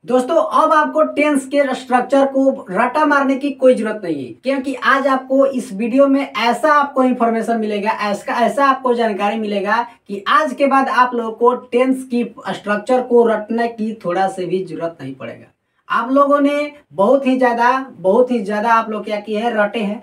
दोस्तों अब आपको टेंस के स्ट्रक्चर को रटा मारने की कोई जरूरत नहीं है, क्योंकि आज आपको इस वीडियो में ऐसा आपको इंफॉर्मेशन मिलेगा, ऐसा आपको जानकारी मिलेगा कि आज के बाद आप लोगों को टेंस की स्ट्रक्चर को रटने की थोड़ा से भी जरूरत नहीं पड़ेगा। आप लोगों ने बहुत ही ज्यादा आप लोग क्या किए हैं, रटे हैं,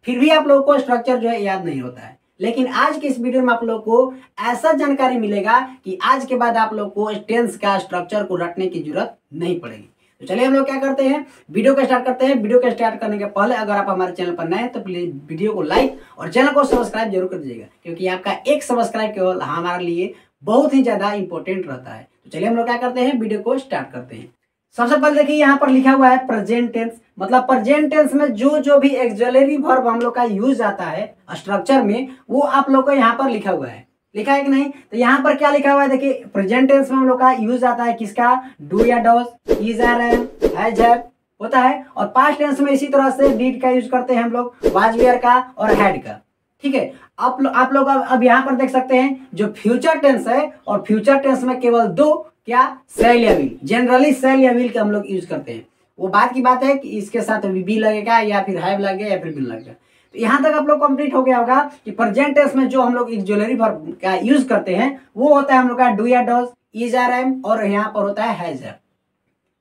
फिर भी आप लोगों को स्ट्रक्चर जो है याद नहीं होता है। लेकिन आज के इस वीडियो में आप लोग को ऐसा जानकारी मिलेगा कि आज के बाद आप लोग को टेंस का स्ट्रक्चर को रटने की जरूरत नहीं पड़ेगी। तो चलिए हम लोग क्या करते हैं, वीडियो को स्टार्ट करते हैं। वीडियो को स्टार्ट करने के पहले अगर आप हमारे चैनल पर नए हैं तो प्लीज वीडियो को लाइक और चैनल को सब्सक्राइब जरूर कर दीजिएगा, क्योंकि आपका एक सब्सक्राइब केवल हमारे लिए बहुत ही ज्यादा इंपॉर्टेंट रहता है। तो चलिए हम लोग क्या करते हैं, वीडियो को स्टार्ट करते हैं। सबसे पहले देखिए यहाँ पर लिखा हुआ है प्रेजेंट टेंस, मतलब प्रेजेंट टेंस में जो भी एक्सिलरी वर्ब हम लोग का यूज आता है स्ट्रक्चर में, वो आप लोग को यहाँ पर लिखा हुआ है। लिखा है कि नहीं? तो यहाँ पर क्या लिखा हुआ है, देखिए प्रेजेंट टेंस में हम लोग का यूज आता है किसका, डू या does, is are am, has have होता है। और पास्ट टेंस में इसी तरह से डिड का यूज करते हैं हम लोग, वाज वेयर का और हैड का। ठीक है, आप लोग अब यहाँ पर देख सकते हैं जो फ्यूचर टेंस है, और फ्यूचर टेंस में केवल दो क्या, शैल या विल, जनरली शैल या विल का हम लोग यूज करते हैं। वो बात की बात है कि इसके साथ बी लगेगा या फिर हैव लगेगा या फिर विल लगेगा। तो यहाँ तक आप लोग कंप्लीट हो गया होगा कि प्रेजेंट टेंस में जो हम लोग ऑक्सिलरी वर्ब का यूज करते हैं वो होता है हम लोग का डू या डज, इज आर एम, और यहाँ पर होता है हैज हैव।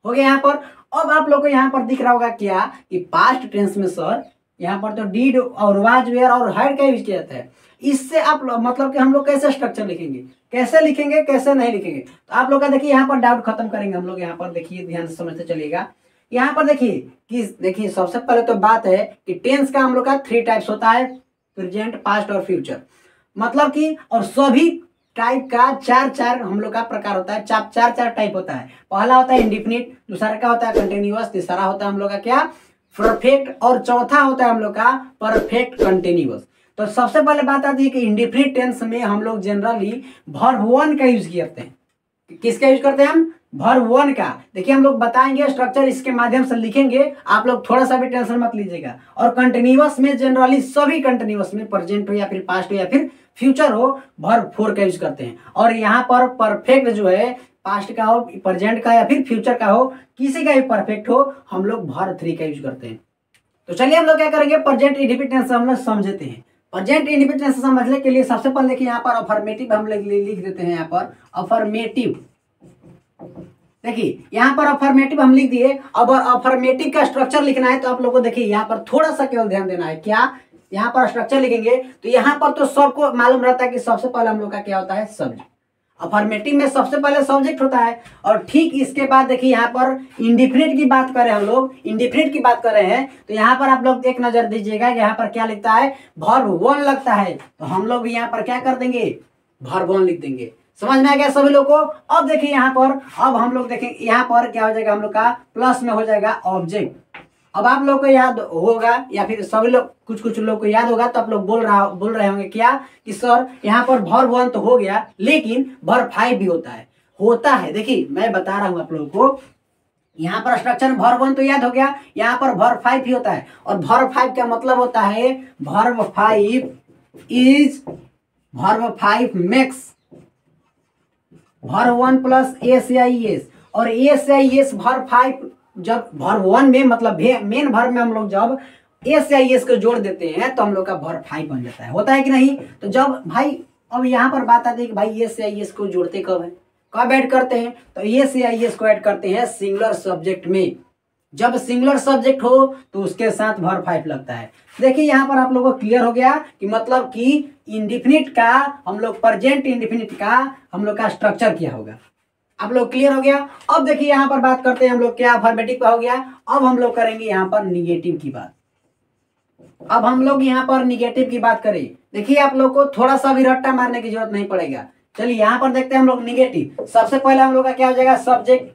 हो गया यहाँ पर। अब आप लोग को यहाँ पर दिख रहा होगा क्या कि पास्ट टेंस में सर यहाँ पर तो डीड और वाज वेयर और हैड का यूज किया जाता है। इससे आप मतलब कि हम लोग कैसे स्ट्रक्चर लिखेंगे, कैसे नहीं लिखेंगे, तो आप लोग का देखिए यहाँ पर डाउट खत्म करेंगे हम लोग। यहाँ पर देखिए ध्यान से समझते चलिएगा। यहाँ पर देखिए सबसे पहले तो बात है कि टेंस का हम लोग का 3 टाइप्स होता है, प्रेजेंट, पास्ट और फ्यूचर। मतलब कि और सभी टाइप का चार हम लोग का प्रकार होता है, चार टाइप होता है। पहला होता है इंडिफिनिट, दूसरा का होता है कंटिन्यूअस, तीसरा होता है हम लोग का क्या, परफेक्ट, और चौथा होता है हम लोग का परफेक्ट कंटिन्यूअस। तो सबसे पहले बात आती है कि इंडिफिनिट टेंस में हम लोग जनरली वर्ब वन का यूज करते हैं। किसका यूज करते हैं हम, वर्ब वन का। देखिए हम लोग बताएंगे स्ट्रक्चर, इसके माध्यम से लिखेंगे, आप लोग थोड़ा सा भी टेंशन मत लीजिएगा। और कंटिन्यूअस में जनरली सभी कंटिन्यूअस में प्रेजेंट हो या फिर पास्ट हो या फिर फ्यूचर हो, वर्ब फोर का यूज करते हैं। और यहाँ पर परफेक्ट जो है, पास्ट का हो, प्रेजेंट का या फिर फ्यूचर का हो, किसी का भी परफेक्ट हो, हम लोग वर्ब थ्री का यूज करते हैं। तो चलिए हम लोग क्या करेंगे, प्रेजेंट इंडिफिनिट टेंस हम लोग समझते हैं। प्रेजेंट इंडिफिनिट टेंस समझने के लिए सबसे पहले देखिए यहाँ पर अफर्मेटिव हम लोग लिख देते हैं। यहाँ पर अफर्मेटिव, देखिए यहाँ पर अफर्मेटिव हम लिख दिए। अब अफर्मेटिव का स्ट्रक्चर लिखना है तो आप लोगों को देखिए यहाँ पर थोड़ा सा केवल ध्यान देना है। क्या, यहाँ पर स्ट्रक्चर लिखेंगे तो यहाँ पर तो सबको मालूम रहता है कि सबसे पहले हम लोग का क्या होता है, सब्जेक्ट। अफर्मेटिव में सबसे पहले सब्जेक्ट होता है, और ठीक इसके बाद देखिए यहाँ पर इंडिफिनिट की बात करें, हम लोग इंडिफिनिट की बात कर रहे हैं, तो यहाँ पर आप लोग एक नजर दीजिएगा, यहाँ पर क्या लिखता है, वर्ब वन लगता है। तो हम लोग यहाँ पर क्या कर देंगे, वर्ब वन लिख देंगे। समझ में आ गया सभी लोग को? अब देखिए यहाँ पर, अब हम लोग देखेंगे यहाँ पर क्या हो जाएगा, हम लोग का प्लस में हो जाएगा ऑब्जेक्ट। अब आप लोग को याद होगा या फिर सभी लोग कुछ लोग को याद होगा, तो आप लोग बोल रहे होंगे क्या कि सर यहाँ पर वर्ब वन तो हो गया, लेकिन वर्ब फाइव भी होता है। देखिए मैं बता रहा हूँ आप लोगों को, यहाँ पर स्ट्रक्चर में वर्ब वन तो याद हो गया, यहाँ पर वर्ब फाइव भी होता है। और वर्ब फाइव का मतलब होता है, verb five makes verb one plus S या एस। और एस या एस वर्ब फाइव, जब वर्ब वन में मतलब मेन वर्ब में हम लोग जब एस या एस को जोड़ देते हैं तो हम लोग का वर्ब फाइव बन जाता है। होता है कि नहीं? तो जब भाई अब यहाँ पर बात आती है कि भाई एस या एस को जोड़ते कब है, कब ऐड करते हैं, तो एस या एस को ऐड करते हैं सिंगुलर सब्जेक्ट में। जब सिंगुलर सब्जेक्ट हो तो उसके साथ वर्ब फाइव लगता है। देखिए यहाँ पर आप लोगों को क्लियर हो गया कि मतलब कि इंडिफिनिट का हम लोग, प्रेजेंट इंडिफिनिट का हम लोग का स्ट्रक्चर क्या होगा। आप लोग क्लियर हो गया? अब देखिए यहाँ पर बात करते हैं हम लोग, क्या अफर्मेटिव का हो गया, अब हम लोग करेंगे यहाँ पर निगेटिव की बात। अब हम लोग यहाँ पर निगेटिव की बात करें, देखिए आप लोग को थोड़ा सा भी रट्टा मारने की जरूरत नहीं पड़ेगा। चलिए यहाँ पर देखते हैं हम लोग निगेटिव। सबसे पहले हम लोग का क्या हो जाएगा, सब्जेक्ट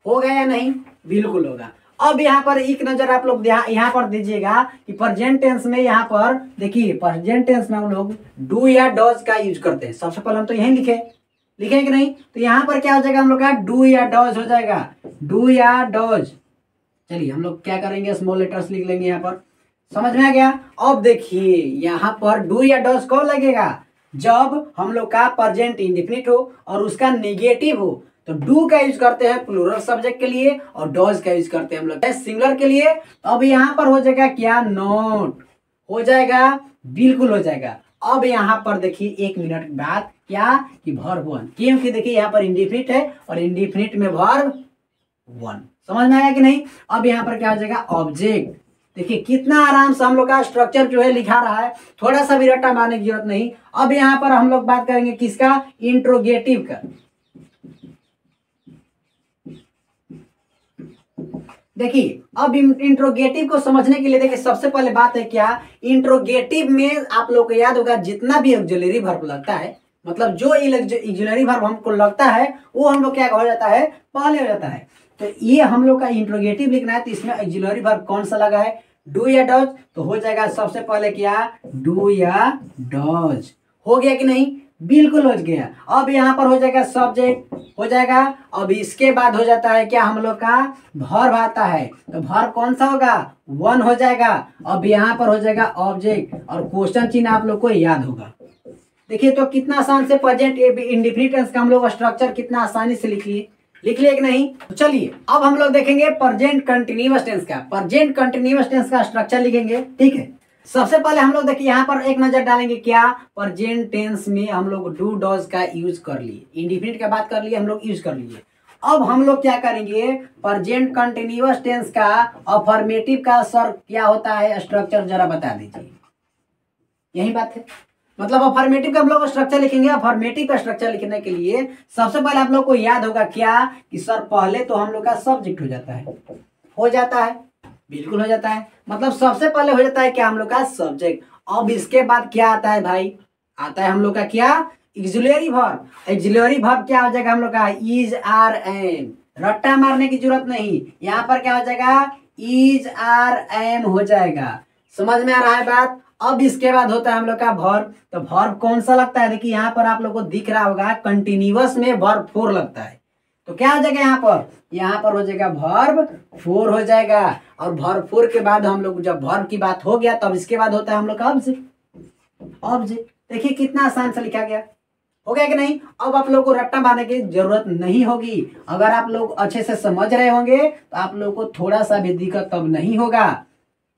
होगा या नहीं, बिल्कुल होगा। अब यहाँ पर एक नजर आप लोग यहाँ पर दीजिएगा कि प्रेजेंट टेंस में यहाँ पर देखिए, प्रेजेंट टेंस में हम लोग डू या डज का यूज करते हैं। सबसे पहले हम तो यही लिखे कि नहीं, तो यहाँ पर क्या हो जाएगा, हम लोग का डू या डज हो जाएगा, डू या डज। चलिए हम लोग क्या करेंगे, स्मॉल लेटर्स लिख लेंगे यहाँ पर। समझ में आ गया? अब देखिए यहाँ पर डू या डज कब लगेगा, जब हम लोग का प्रेजेंट इंडिफिनिट हो और उसका निगेटिव हो। तो डू का यूज करते हैं प्लूरल सब्जेक्ट के लिए और डज का यूज करते हैं हम लोग सिंगुलर के लिए। तो अब यहाँ पर हो जाएगा क्या, नॉट हो जाएगा, बिल्कुल हो जाएगा। अब यहाँ पर देखिए 1 मिनट बाद क्या कि वर्ब वन, क्योंकि देखिए यहाँ पर इंडिफिनिट है और इंडिफिनिट में वर्ब वन, समझ में आया कि नहीं। अब यहाँ पर क्या हो जाएगा, ऑब्जेक्ट। देखिए कितना आराम से हम लोग का स्ट्रक्चर जो है लिखा रहा है, थोड़ा सा भी रट्टा मारने की जरूरत नहीं। अब यहाँ पर हम लोग बात करेंगे किसका, इंट्रोगेटिव का। देखिए अब इंट्रोगेटिव को समझने के लिए देखिए सबसे पहले बात है क्या, इंट्रोगेटिव में आप लोग को याद होगा जितना भी ऑक्सिलरी वर्ब लगता है, मतलब जो ऑक्सिलरी वर्ब हमको लगता है वो हम लोग क्या हो जाता है, पहले हो जाता है। तो ये हम लोग का इंट्रोगेटिव लिखना है, तो इसमें ऑक्सिलरी वर्ब कौन सा लगा है, डू या डज। तो हो जाएगा सबसे पहले क्या, डू या डज। हो गया कि नहीं, बिल्कुल हो गया। अब यहाँ पर हो जाएगा सब्जेक्ट, हो जाएगा। अब इसके बाद हो जाता है क्या, हम लोग का वर्ब आता है, तो वर्ब कौन सा होगा, वन हो जाएगा। अब यहाँ पर हो जाएगा ऑब्जेक्ट और क्वेश्चन चिन्ह आप लोग को याद होगा। देखिए तो कितना आसान से प्रेजेंट इंडेफिनिट टेंस का हम लोग स्ट्रक्चर कितना आसानी से लिख लिए कि नहीं। तो चलिए अब हम लोग देखेंगे प्रेजेंट कंटिन्यूअस टेंस का। प्रेजेंट कंटिन्यूअस टेंस का स्ट्रक्चर लिखेंगे, ठीक है। सबसे पहले हम लोग देखिए यहाँ पर एक नजर डालेंगे क्या, प्रेजेंट टेंस में हम लोग डू डज का यूज कर लिए, इंडेफिनिट का बात कर लिए हम लोग, यूज कर लिए। अब हम लोग क्या करेंगे, प्रेजेंट कंटिन्यूअस टेंस का अफर्मेटिव का सर क्या होता है स्ट्रक्चर जरा बता दीजिए। यही बात है, मतलब अफर्मेटिव का हम लोग स्ट्रक्चर लिखेंगे। अफर्मेटिव का स्ट्रक्चर लिखने के लिए सबसे पहले आप लोग को याद होगा क्या कि सर पहले तो हम लोग का सब्जेक्ट हो जाता है, हो जाता है, बिल्कुल हो जाता है। मतलब सबसे पहले हो जाता है क्या, हम लोग का सब्जेक्ट। अब इसके बाद क्या आता है भाई, आता है हम लोग का क्या, ऑक्सिलरी वर्ब। ऑक्सिलरी वर्ब क्या हो जाएगा हम लोग का, इज आर एम। रट्टा मारने की जरूरत नहीं, यहाँ पर क्या हो जाएगा, इज आर एम हो जाएगा। समझ में आ रहा है बात। अब इसके बाद होता है हम लोग का वर्ब। तो वर्ब कौन सा लगता है, देखिए यहाँ पर आप लोग को दिख रहा होगा कंटिन्यूअस में वर्ब 4 लगता है। तो क्या हो जाएगा यहाँ पर हो जाएगा वर्ब 4 हो जाएगा। और वर्ब 4 के बाद हम लोग जब वर्ब की बात हो गया तब इसके बाद होता है हम लोग का ऑब्जेक्ट। ऑब्जेक्ट देखिए कितना आसान से लिखा गया, हो गया कि नहीं। अब आप लोग को रट्टा मारने की जरूरत नहीं होगी। अगर आप लोग अच्छे से समझ रहे होंगे तो आप लोग को थोड़ा सा भी दिक्कत तब नहीं होगा।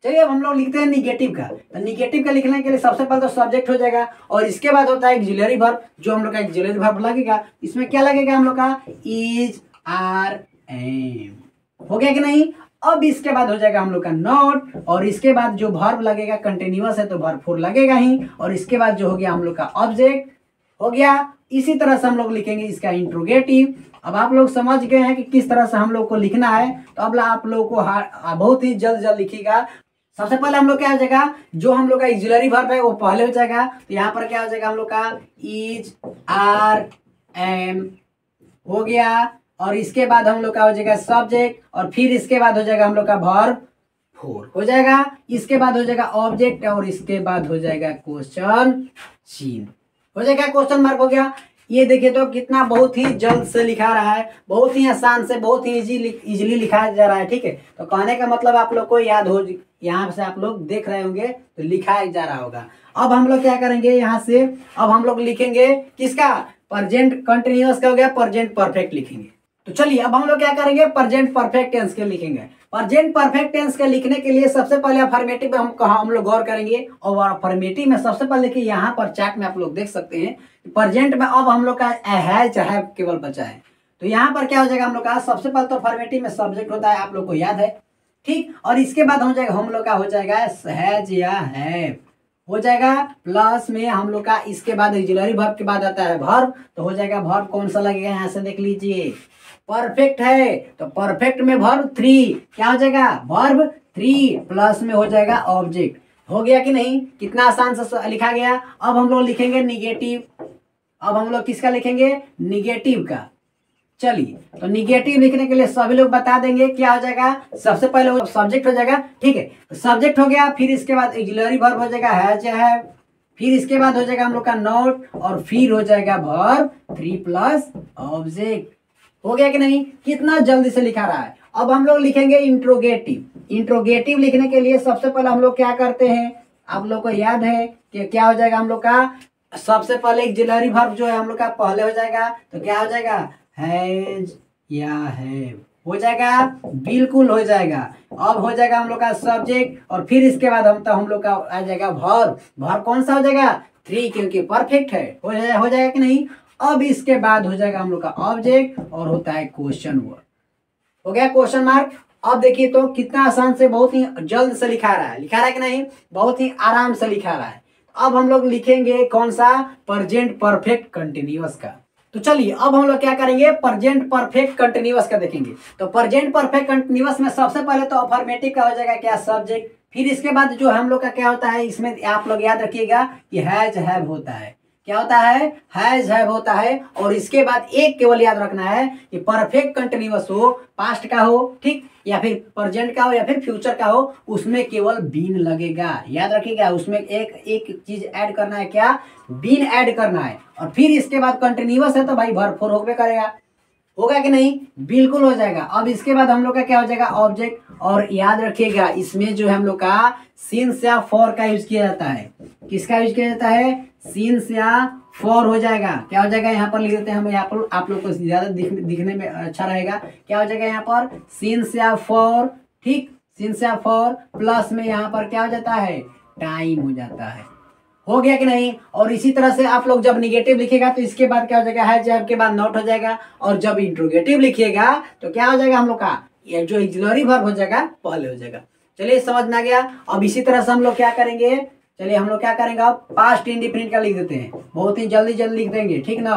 चलिए अब हम लोग लिखते हैं निगेटिव का। तो निगेटिव का लिखने के लिए सबसे पहले तो सब्जेक्ट हो जाएगा और इसके बाद होता है ऑक्सिलरी वर्ब, जो हम लोग का ऑक्सिलरी वर्ब लगेगा। इसमें क्या लगेगा हम लोग का, इज आर एम। हो गया कि नहीं। अब इसके बाद हो जाएगा हम लोग का नॉट और इसके बाद जो वर्ब लगेगा कंटिन्यूअस है तो वर्ब 4 लगेगा ही। और इसके बाद जो हो गया हम लोग का ऑब्जेक्ट हो गया। इसी तरह से हम लोग लिखेंगे इसका इंट्रोगेटिव। अब आप लोग समझ गए हैं कि किस तरह से हम लोग को लिखना है। तो अब आप लोग को बहुत ही जल्द लिखिएगा। सबसे पहले हम लोग क्या हो जाएगा, जो हम लोग का ऑक्सिलरी वर्ब है वो पहले हो जाएगा। तो यहाँ पर क्या हो जाएगा हम लोग का, इज आर एम हो गया। और इसके बाद हम लोग का हो जाएगा सब्जेक्ट और फिर इसके बाद हो जाएगा हम लोग का वर्ब 4 हो जाएगा। इसके बाद हो जाएगा ऑब्जेक्ट और इसके बाद हो जाएगा क्वेश्चन चिन्ह, हो जाएगा क्वेश्चन मार्क हो गया। ये देखिए तो कितना बहुत ही जल्द से लिखा रहा है, बहुत ही आसान से, बहुत ही इजीली लिखा जा रहा है, ठीक है। तो कहने का मतलब आप लोग को याद हो, यहाँ से आप लोग देख रहे होंगे तो लिखा जा रहा होगा। अब हम लोग क्या करेंगे यहाँ से, अब हम लोग लिखेंगे किसका, प्रेजेंट कंटिन्यूअस का हो गया, प्रेजेंट परफेक्ट लिखेंगे। तो चलिए अब हम लोग क्या करेंगे, प्रेजेंट परफेक्ट टेंस के लिखेंगे। प्रेजेंट परफेक्ट टेंस के लिखने के लिए सबसे पहले अफर्मेटिव में हम लोग गौर करेंगे। और अफर्मेटिव में सबसे पहले देखिए यहाँ पर चार्ट में आप लोग देख सकते हैं प्रेजेंट में अब हम लोग का हैज है केवल बचा है। तो यहाँ पर क्या हो जाएगा हम लोग का, सबसे पहले तो अफर्मेटिव में सब्जेक्ट होता है, आप लोग को याद है, ठीक। और इसके बाद हो जाएगा हम लोग का हो जाएगा हैज या हैव हो जाएगा। प्लस में हम लोग का इसके बाद ऑक्सिलरी वर्ब के बाद आता है वर्ब। तो हो जाएगा वर्ब कौन सा लगेगा, यहाँ से देख लीजिए, परफेक्ट है तो परफेक्ट में वर्ब 3 क्या हो जाएगा, वर्ब 3 प्लस में हो जाएगा ऑब्जेक्ट। हो गया कि नहीं, कितना आसान से लिखा गया। अब हम लोग लिखेंगे निगेटिव। अब हम लोग किसका लिखेंगे, निगेटिव का। चलिए तो निगेटिव लिखने के लिए सभी लोग बता देंगे क्या हो जाएगा। सबसे पहले वो सब्जेक्ट हो जाएगा, ठीक है। तो सब्जेक्ट हो गया, फिर इसके बाद ऑक्सिलरी वर्ब हो जाएगा हैज या हैव, फिर इसके बाद हो जाएगा हम लोग का नॉट और फिर हो जाएगा वर्ब 3 प्लस ऑब्जेक्ट। हो गया कि नहीं, कितना जल्दी से लिखा रहा है। अब हम लोग लिखेंगे इंट्रोगेटिव। इंट्रोगेटिव लिखने के लिए सबसे पहले हम लोग क्या करते हैं, आप लोग को याद है कि क्या हो जाएगा हम लोग का, सबसे पहले ऑक्सिलरी वर्ब जो है हम लोग का पहले हो जाएगा। तो क्या हो जाएगा, हैज या हैव हो जाएगा, बिल्कुल हो जाएगा। अब हो जाएगा हम लोग का सब्जेक्ट और फिर इसके बाद हम लोग का आ जाएगा वर्ब। वर्ब कौन सा हो जाएगा? थ्री, क्योंकि परफेक्ट है। हो जाएगा कि नहीं? अब इसके बाद हो जाएगा हम लोग का ऑब्जेक्ट और होता है क्वेश्चन वर्ड। हो गया क्वेश्चन मार्क। अब देखिए तो कितना आसान से, बहुत ही जल्द से लिखा रहा है कि नहीं? बहुत ही आराम से लिखा रहा है। अब हम लोग लिखेंगे कौन सा? प्रेजेंट परफेक्ट कंटिन्यूअस का। तो चलिए अब हम लोग क्या करेंगे? प्रेजेंट परफेक्ट कंटिन्यूअस का देखेंगे। तो प्रेजेंट परफेक्ट कंटिन्यूअस में सबसे पहले तो अफर्मेटिव का हो जाएगा क्या? सब्जेक्ट। फिर इसके बाद जो हम लोग का क्या होता है, इसमें आप लोग याद रखिएगा कि हैज हैव होता है। क्या होता है? हैज हैव होता है। और इसके बाद एक केवल याद रखना है कि परफेक्ट कंटिन्यूअस हो, पास्ट का हो, ठीक, या फिर प्रेजेंट का हो या फिर फ्यूचर का हो, उसमें केवल बीन लगेगा। याद रखिएगा, उसमें एक चीज ऐड करना है, क्या? बीन ऐड करना है। और फिर इसके बाद कंटिन्यूअस है तो भाई वर्ब फोर होगा करेगा। होगा कि नहीं? बिल्कुल हो जाएगा। अब इसके बाद हम लोग का क्या हो जाएगा? ऑब्जेक्ट। और याद रखिएगा इसमें जो है हम लोग का सिंस या फॉर का यूज किया जाता है। किसका यूज किया जाता है? सिंस या फॉर हो जाएगा। क्या हो जाएगा? यहाँ पर लिख देते हैं हम, यहाँ पर आप लोग को ज्यादा दिखने में अच्छा रहेगा। क्या हो जाएगा यहाँ पर? सिंस या फॉर, ठीक, सिंस या फॉर प्लस में यहाँ पर क्या हो जाता है? टाइम हो जाता है। हो गया कि नहीं? और इसी तरह से आप लोग जब निगेटिव लिखेगा तो इसके बाद क्या हो जाएगा? है जब के बाद नॉट हो जाएगा। और जब इंट्रोगेटिव लिखिएगा तो क्या हो जाएगा हम लोग का? ये जो ऑक्सिलरी वर्ब हो जाएगा पहले हो जाएगा। चलिए समझ में आ गया। अब इसी तरह से हम लोग क्या करेंगे? चलिए हम लोग क्या करेंगे? अब पास्ट इंडिफिनिट का लिख देते हैं। बहुत ही जल्दी लिख देंगे, ठीक ना?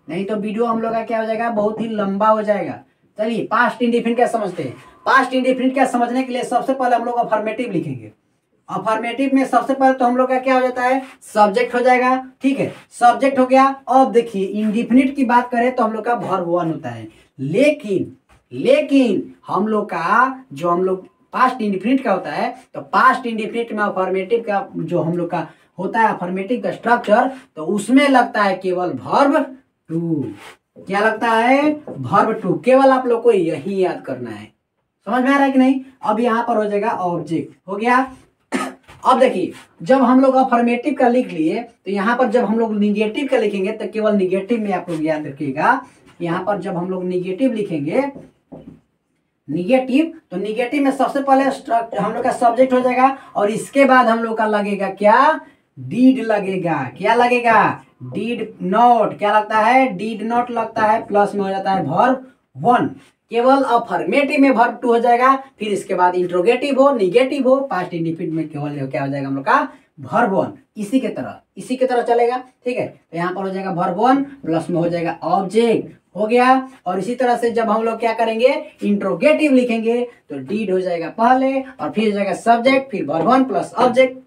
नहीं तो वीडियो हम लोग का क्या हो जाएगा? बहुत ही लंबा हो जाएगा। चलिए पास्ट इंडिफिनिट क्या समझते हैं। पास्ट इंडिफिनिट क्या समझने के लिए सबसे पहले हम लोग अफर्मेटिव लिखेंगे। अफर्मेटिव में सबसे पहले तो हम लोग का क्या हो जाता है? सब्जेक्ट हो जाएगा, ठीक है, सब्जेक्ट हो गया। अब देखिए इंडिफिनिट की बात करें तो हम लोग का वर्ब वन होता है। लेकिन हम लोग का जो हम लोग पास्ट इंडिफिनिट का होता है, तो पास्ट इंडिफिनिट में अफर्मेटिव का जो हम लोग का होता है अफर्मेटिव का स्ट्रक्चर, तो उसमें लगता है केवल वर्ब टू। क्या लगता है? Verb two. केवल आप लोग को यही याद करना है। समझ में आ रहा है कि नहीं? अब यहाँ पर हो जाएगा ऑब्जेक्ट। हो गया। अब देखिए जब हम लोग अफर्मेटिव का लिख लिए तो यहाँ पर जब हम लोग निगेटिव का लिखेंगे तो केवल निगेटिव में आप लोग याद रखिएगा। यहाँ पर जब हम लोग निगेटिव लिखेंगे, निगेटिव, तो निगेटिव में सबसे पहले हम लोग का सब्जेक्ट हो जाएगा और इसके बाद हम लोग का लगेगा क्या? डीड लगेगा। क्या लगेगा? Did not. क्या लगता है? डीड नॉट लगता है। प्लस में हो जाता है वर्ब वन। केवल अफर्मेटिव में वर्ब टू हो जाएगा। फिर इसके बाद इंट्रोगेटिव हो, निगेटिव हो, पास्ट इंडिफिनिट में केवल क्या हो जाएगा हम लोग का? Verb one. इसी के तरह चलेगा, ठीक है। तो यहाँ पर हो जाएगा वर्ब वन प्लस में हो जाएगा ऑब्जेक्ट। हो गया। और इसी तरह से जब हम लोग क्या करेंगे? इंट्रोगेटिव लिखेंगे तो डीड हो जाएगा पहले और फिर हो जाएगा सब्जेक्ट, फिर वर्ब वन प्लस ऑब्जेक्ट।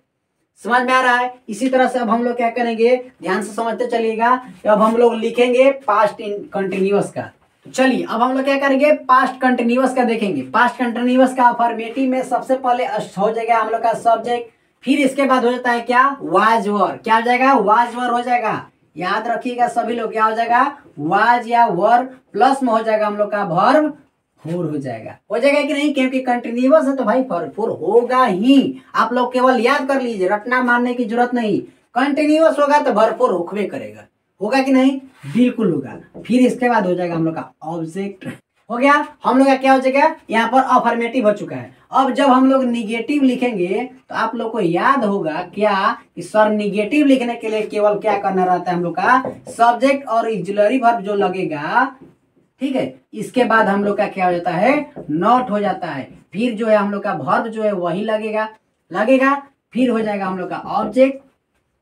समझ में आ रहा है? इसी तरह से अब हम लोग क्या करेंगे? ध्यान से समझते चलिएगा। अब हम लोग लिखेंगे पास्ट कंटिन्यूअस का। तो चलिए अब हम लोग क्या करेंगे? पास्ट कंटिन्यूअस का देखेंगे। पास्ट कंटिन्यूअस का अफर्मेटिव में सबसे पहले हो जाएगा हम लोग का सब्जेक्ट। फिर इसके बाद हो जाता है क्या? वाज वर। क्या हो जाएगा? वाज वर हो जाएगा। याद रखिएगा सभी लोग, क्या हो जाएगा? वाज या वर प्लस में हो जाएगा हम लोग का वर्ब फोर हो जाएगा। हो जाएगा कि नहीं? क्योंकि कंटिन्यूअस है तो भाई वर्ब फोर होगा ही। आप लोग केवल याद कर लीजिए, रटना मारने की जरूरत नहीं। कंटिन्यूअस होगा तो वर्ब फोर होकवे करेगा। होगा कि नहीं? बिल्कुल होगा। फिर इसके बाद हो जाएगा हम लोग का ऑब्जेक्ट। हो गया। हम लोग का क्या हो जाएगा? यहाँ पर अफर्मेटिव हो चुका है। अब जब हम लोग निगेटिव लिखेंगे तो आप लोग को याद होगा क्या कि सर निगेटिव लिखने के लिए केवल क्या करना रहता है हम लोग का? सब्जेक्ट और ऑक्सिलरी वर्ब जो लगेगा, ठीक है। इसके बाद हम लोग का क्या हो जाता है? नॉट हो जाता है। फिर जो है हम लोग का वर्ब जो है वही लगेगा। फिर हो जाएगा हम लोग का ऑब्जेक्ट।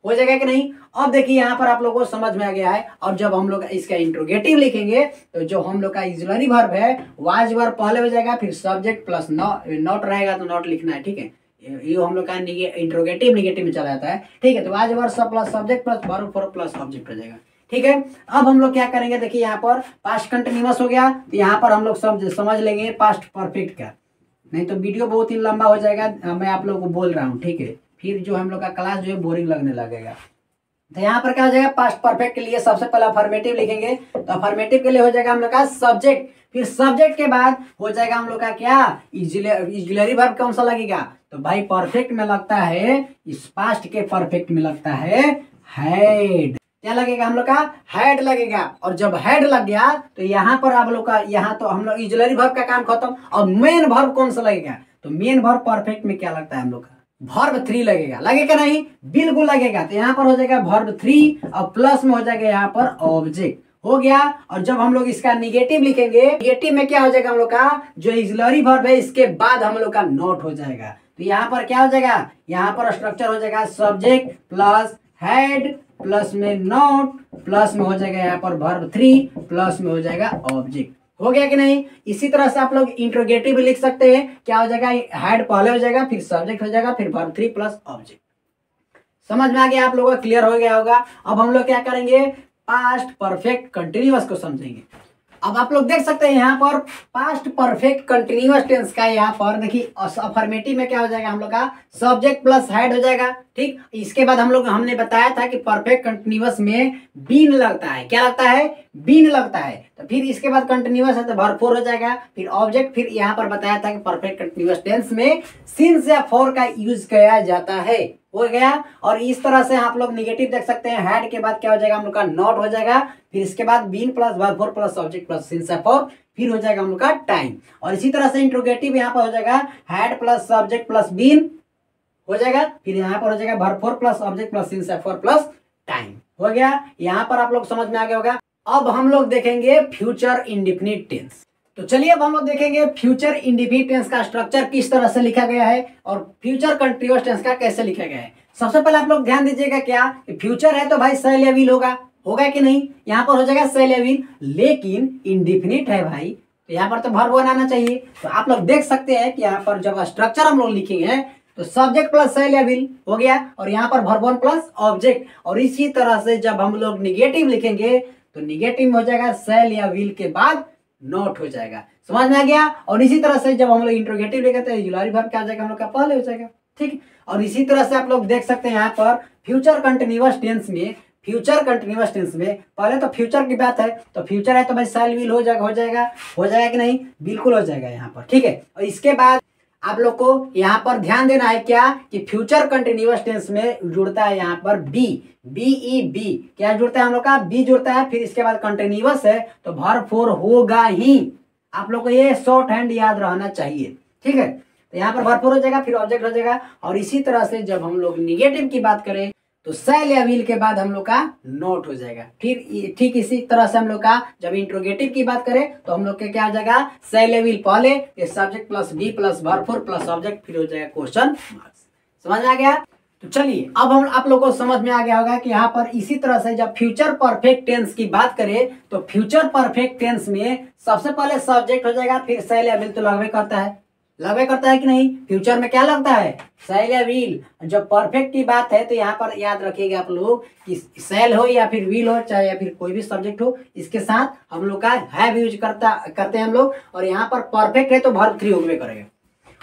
हो जाएगा कि नहीं? अब देखिए यहाँ पर आप लोगों को समझ में आ गया है। और जब हम लोग इसका इंट्रोगेटिव लिखेंगे तो जो हम लोग का ऑक्सिलरी वर्ब है वाज वर्ब पहले हो जाएगा, फिर सब्जेक्ट प्लस नॉट रहेगा तो नॉट लिखना है, ठीक है। ये हम लोग का इंट्रोगेटिव निगेटिव में चला जाता है, ठीक है। तो वाज वर्ब सब plus subject plus verb four plus object हो जाएगा, ठीक है। अब हम लोग क्या करेंगे? देखिए यहाँ पर पास्ट कंटिन्यूअस हो गया, तो यहाँ पर हम लोग समझ लेंगे पास्ट परफेक्ट का। नहीं तो वीडियो बहुत ही लंबा हो जाएगा, मैं आप लोगों को बोल रहा हूँ, ठीक है। फिर जो हम लोग का क्लास जो है बोरिंग लगने लगेगा। तो यहाँ पर क्या हो जाएगा? पास्ट परफेक्ट के लिए सबसे पहले अफर्मेटिव लिखेंगे। तो अफर्मेटिव के लिए हो जाएगा हम लोग का सब्जेक्ट। फिर सब्जेक्ट के बाद हो जाएगा हम लोग का क्या? ऑक्सिलरी वर्ब कौन सा लगेगा? तो भाई परफेक्ट में लगता है, इस पास्ट के परफेक्ट में लगता है हैड। क्या लगेगा हम लोग का, हेड लगेगा। और जब हेड लग गया तो यहाँ पर आप लोग का, यहाँ तो हम लोग ऑक्सिलरी वर्ब का काम खत्म। और मेन वर्ब कौन सा लगेगा, तो मेन वर्ब परफेक्ट में क्या लगता है हम लोग का, वर्ब 3 लगेगा। लगेगा नहीं, बिल्कुल लगेगा। तो यहाँ पर हो जाएगा वर्ब 3 और प्लस में हो जाएगा यहाँ पर ऑब्जेक्ट, हो गया। और जब हम लोग इसका निगेटिव लिखेंगे, निगेटिव में क्या हो जाएगा हम लोग का, जो ऑक्सिलरी वर्ब है इसके बाद हम लोग का नॉट हो जाएगा। तो यहाँ पर क्या हो जाएगा, यहाँ पर स्ट्रक्चर हो जाएगा सब्जेक्ट प्लस हेड प्लस में नॉट प्लस में हो जाएगा यहाँ पर वर्ब 3 प्लस में हो जाएगा ऑब्जेक्ट। हो गया कि नहीं। इसी तरह से आप लोग इंट्रोगेटिव भी लिख सकते हैं। क्या हो जाएगा, हेड पहले हो जाएगा, फिर सब्जेक्ट हो जाएगा, फिर वर्ब 3 प्लस ऑब्जेक्ट। समझ में आ गया आप लोगों को, क्लियर हो गया होगा। अब हम लोग क्या करेंगे, पास्ट परफेक्ट कंटिन्यूअस को समझेंगे। अब आप लोग देख सकते हैं यहाँ पर पास्ट परफेक्ट कंटिन्यूअस टेंस का, यहाँ पर देखिए अफर्मेटिव में क्या हो जाएगा हम लोग का, सब्जेक्ट प्लस हेड हो जाएगा। ठीक, इसके बाद हमने बताया था कि परफेक्ट कंटिन्यूअस में बीन लगता है। क्या लगता है, बीन लगता है। तो फिर इसके बाद कंटिन्यूअस है तो वर्ब 4 हो जाएगा, फिर ऑब्जेक्ट। फिर यहाँ पर बताया था कि परफेक्ट कंटिन्यूअस टेंस में सिंस या फॉर का यूज किया जाता है। हो गया। और इस तरह से आप लोग निगेटिव देख सकते हैं, हेड के बाद क्या हो जाएगा हम लोग का, नॉट हो जाएगा। फिर इसके बाद been plus verb 4 plus object plus since या फॉर, फिर हो जाएगा हम लोग का टाइम। और इसी तरह से इंट्रोगेटिव यहाँ पर हो जाएगा had plus subject plus been हो जाएगा, फिर यहाँ पर हो जाएगा verb 4 plus object plus since या फॉर प्लस टाइम। हो गया। यहाँ पर आप लोग समझ में आ गया होगा। अब हम लोग देखेंगे फ्यूचर इंडेफिनिट टेंस। तो चलिए अब हम लोग देखेंगे फ्यूचर इंडेफिनिट टेंस का स्ट्रक्चर किस तरह से लिखा गया है और फ्यूचर कंटीन्यूअस टेंस का कैसे लिखा गया है। सबसे पहले आप लोग ध्यान दीजिएगा, क्या फ्यूचर है तो भाई शैल या विल होगा, होगा कि नहीं, यहाँ पर हो जाएगा शैल या विल। लेकिन इंडेफिनिट है भाई, तो यहाँ पर तो वर्ब बनाना चाहिए। तो आप लोग देख सकते हैं कि यहाँ पर जब स्ट्रक्चर हम लोग लिखेंगे तो सब्जेक्ट प्लस शैल या विल हो गया, और यहाँ पर वर्ब 1 प्लस ऑब्जेक्ट। और इसी तरह से जब हम लोग निगेटिव लिखेंगे तो निगेटिव में हो जाएगा शैल या विल के बाद नॉट हो जाएगा। समझ में आ गया। और इसी तरह से जब हम लोग इंट्रोगेटिव लिखेंगे तो ऑक्सिलरी वर्ब क्या हो जाएगा हम लोग का, पहले हो जाएगा। ठीक। और इसी तरह से आप लोग देख सकते हैं यहाँ पर फ्यूचर कंटिन्यूअस टेंस में, फ्यूचर कंटिन्यूअस टेंस में पहले तो फ्यूचर की बात है, तो फ्यूचर है तो भाई शैल विल हो जाएगा, हो जाएगा कि नहीं, बिल्कुल हो जाएगा यहाँ पर। ठीक है। और इसके बाद आप लोग को यहाँ पर ध्यान देना है क्या, कि फ्यूचर कंटिन्यूअस टेंस में जुड़ता है यहाँ पर बी, बी क्या जुड़ता है हम लोग का, बी जुड़ता है। फिर इसके बाद कंटिन्यूअस है तो वर्ब 4 होगा ही। आप लोग को ये शॉर्ट हैंड याद रहना चाहिए। ठीक है। तो यहाँ पर वर्ब 4 हो जाएगा, फिर ऑब्जेक्ट हो जाएगा। और इसी तरह से जब हम लोग निगेटिव की बात करें तो शैल या विल के बाद हम लोग का नॉट हो जाएगा। फिर ठीक इसी तरह से हम लोग का जब इंट्रोगेटिव की बात करें तो हम लोग के क्या हो जाएगा, शैल या विल पहले, फिर subject plus be plus verb 4 plus object, फिर हो जाएगा क्वेश्चन मार्क्स। समझ में आ गया। तो चलिए अब हम आप लोगों को समझ में आ गया होगा कि यहाँ पर इसी तरह से जब फ्यूचर परफेक्ट टेंस की बात करें तो फ्यूचर परफेक्ट टेंस में सबसे पहले सब्जेक्ट हो जाएगा, फिर शैल या विल तो लगभग करता है कि नहीं। फ्यूचर में क्या लगता है, शैल या विल। जब परफेक्ट की बात है तो यहाँ पर याद रखिएगा आप लोग कि शैल हो या फिर विल हो, चाहे या फिर कोई भी सब्जेक्ट हो, इसके साथ हम लोग का हैव यूज करते हैं हम लोग। और यहाँ पर परफेक्ट है तो वर्ब 3 होगा करेगा,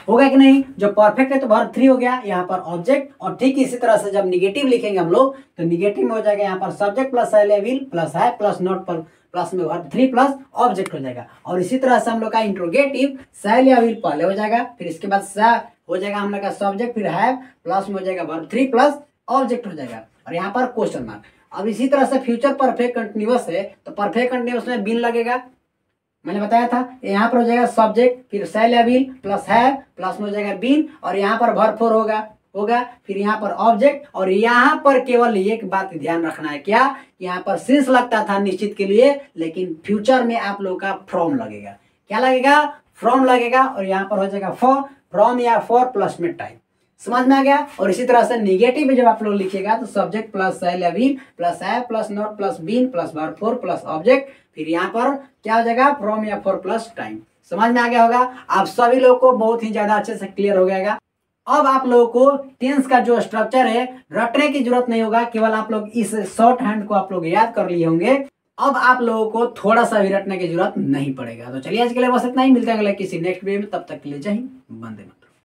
होगा कि नहीं। जब परफेक्ट है तो वर्ब 3 हो गया यहाँ पर ऑब्जेक्ट। और ठीक इसी तरह से जब निगेटिव लिखेंगे हम लोग तो निगेटिव में हो जाएगा यहाँ पर सब्जेक्ट प्लस शैल या will plus have plus not plus में वर्ब 3 प्लस ऑब्जेक्ट हो जाएगा। और इसी तरह से हम लोग का इंट्रोगेटिव शैल या विल पहले हो जाएगा, फिर इसके बाद हो जाएगा हम लोग का सब्जेक्ट, फिर है प्लस में हो जाएगा वर्ब 3 प्लस ऑब्जेक्ट हो जाएगा, और यहाँ पर क्वेश्चन मार्क। अब इसी तरह से फ्यूचर परफेक्ट कंटिन्यूअस है तो परफेक्ट कंटिन्यूअस में बीन लगेगा, मैंने बताया था। यहाँ पर हो जाएगा सब्जेक्ट, फिर शैल या विल प्लस है प्लस में हो जाएगा बीन, और यहाँ पर वर्ब 4 होगा, फिर यहाँ पर ऑब्जेक्ट। और यहाँ पर केवल एक बात ध्यान रखना है, क्या, यहाँ पर सिंस लगता था निश्चित के लिए, लेकिन फ्यूचर में आप लोग का फ्रॉम लगेगा। क्या लगेगा, फ्रॉम लगेगा। और यहाँ पर हो जाएगा फ्रॉम या फॉर प्लस में टाइम। समझ में आ गया। और इसी तरह से निगेटिव में जब आप लोग लिखिएगा तो सब्जेक्ट प्लस शैल या will plus have plus not plus been plus verb 4 plus object, फिर यहाँ पर क्या हो जाएगा, फ्रॉम या फॉर प्लस टाइम। समझ में आ गया होगा। आप सभी लोगों को बहुत ही ज्यादा अच्छे से क्लियर हो गया। अब आप लोगों को टेंस का जो स्ट्रक्चर है रटने की जरूरत नहीं होगा, केवल आप लोग इस शॉर्ट हैंड को आप लोग याद कर लिए होंगे। अब आप लोगों को थोड़ा सा भी रटने की जरूरत नहीं पड़ेगा। तो चलिए आज के लिए बस इतना ही, मिलते हैं अगले किसी नेक्स्ट वीडियो में, तब तक के लिए जय हिंद, वंदे मातरम।